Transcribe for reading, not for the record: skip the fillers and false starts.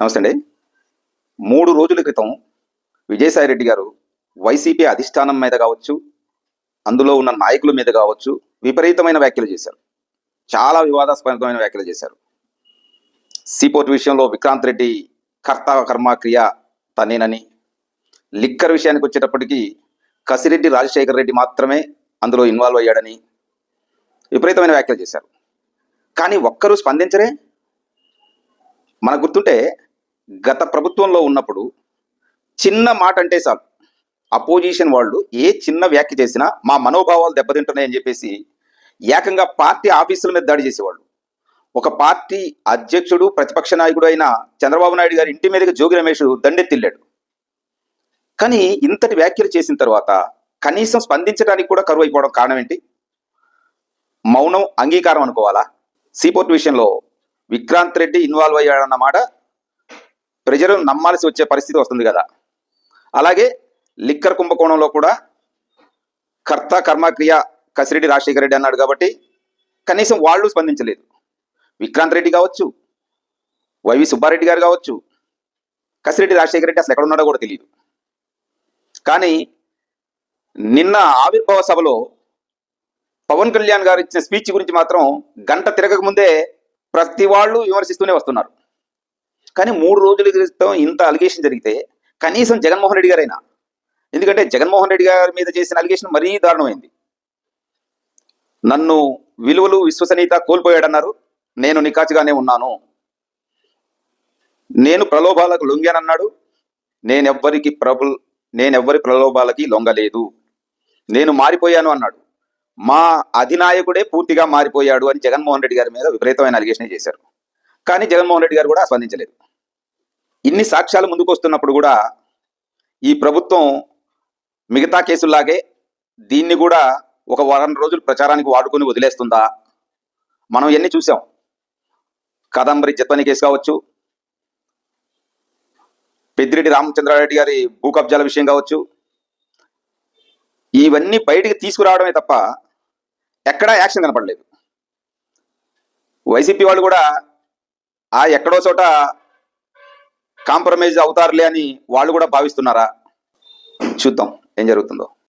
నమస్తే అండి. 3 రోజుల క్రితం విజయసాయిరెడ్డి గారు వైసీపీ అధిష్టానం మీద కావచ్చు, అందులో ఉన్న నాయకుల మీద కావచ్చు, విపరీతమైన వ్యాఖ్యలు చేశారు. చాలా వివాదాస్పదమైన వ్యాఖ్యలు చేశారు. సీపోర్ట్ విషయంలో విక్రాంత్ రెడ్డి కర్త కర్మ క్రియ తనేనని, లిక్కర్ విషయానికి వచ్చేటప్పటికి కసిరెడ్డి రాజశేఖర్ రెడ్డి మాత్రమే అందులో ఇన్వాల్వ్ అయ్యాడని విపరీతమైన వ్యాఖ్యలు చేశారు. కానీ ఒక్కరూ స్పందించరే. మనకు గుర్తుంటే గత ప్రభుత్వంలో ఉన్నప్పుడు చిన్న మాట అంటే చాలు అపోజిషన్ వాళ్ళు ఏ చిన్న వ్యాఖ్య చేసినా మా మనోభావాలు దెబ్బతింటున్నాయని చెప్పేసి ఏకంగా పార్టీ ఆఫీసుల మీద దాడి చేసేవాళ్ళు. ఒక పార్టీ అధ్యక్షుడు ప్రతిపక్ష నాయకుడు అయిన చంద్రబాబు నాయుడు గారి ఇంటి మీదకి జోగి రమేష్ దండెత్తిల్లాడు. కానీ ఇంతటి వ్యాఖ్యలు చేసిన తర్వాత కనీసం స్పందించడానికి కూడా కరువు అయిపోవడం కారణం ఏంటి? మౌనం అంగీకారం అనుకోవాలా? సీపోర్ట్ విషయంలో విక్రాంత్ రెడ్డి ఇన్వాల్వ్ అయ్యాడన్నమాట ప్రజలు నమ్మాల్సి వచ్చే పరిస్థితి వస్తుంది కదా. అలాగే లిక్కర్ కుంభకోణంలో కూడా కర్త కర్మక్రియ కసిరెడ్డి రాజశేఖర రెడ్డి అన్నాడు కాబట్టి కనీసం వాళ్ళు స్పందించలేదు. విక్రాంత్ రెడ్డి కావచ్చు, వైవి సుబ్బారెడ్డి గారు కావచ్చు, కసిరెడ్డి రాజశేఖర రెడ్డి అసలు ఎక్కడున్నాడో కూడా తెలియదు. కానీ నిన్న ఆవిర్భావ సభలో పవన్ కళ్యాణ్ గారు ఇచ్చిన స్పీచ్ గురించి మాత్రం గంట తిరగక ముందే ప్రతి వాళ్ళు విమర్శిస్తూనే వస్తున్నారు. కానీ 3 రోజుల క్రితం ఇంత అలిగేషన్ జరిగితే కనీసం జగన్మోహన్ రెడ్డి గారైనా, ఎందుకంటే జగన్మోహన్ రెడ్డి గారి మీద చేసిన అలిగేషన్ మరీ దారుణమైంది. నన్ను విలువలు విశ్వసనీయత కోల్పోయాడన్నారు, నేను నికాచుగానే ఉన్నాను, నేను ప్రలోభాలకు లొంగానన్నాడు, నేనెవ్వరి ప్రలోభాలకి లొంగలేదు, నేను మారిపోయాను అన్నాడు. మా అధినాయకుడే పూర్తిగా మారిపోయాడు అని జగన్మోహన్ రెడ్డి గారి మీద విపరీతమైన అలిగేషన్ చేశారు. కానీ జగన్మోహన్ రెడ్డి గారు కూడా స్పందించలేదు. ఇన్ని సాక్ష్యాలు ముందుకు వస్తున్నప్పుడు కూడా ఈ ప్రభుత్వం మిగతా కేసుల్లాగే దీన్ని కూడా ఒక వారం రోజులు ప్రచారానికి వాడుకొని వదిలేస్తుందా? మనం ఎన్ని చూసాం. కాదంబరి జత్వని కేసు కావచ్చు, పెద్దిరెడ్డి రామచంద్రారెడ్డి గారి భూ కబ్జాల విషయం కావచ్చు, ఇవన్నీ బయటికి తీసుకురావడమే తప్ప ఎక్కడా యాక్షన్ కనపడలేదు. వైసీపీ వాళ్ళు కూడా ఎక్కడో చోట కాంప్రమైజ్ అవుతారులే అని వాళ్ళు కూడా భావిస్తున్నారా? చూద్దాం ఏం జరుగుతుందో.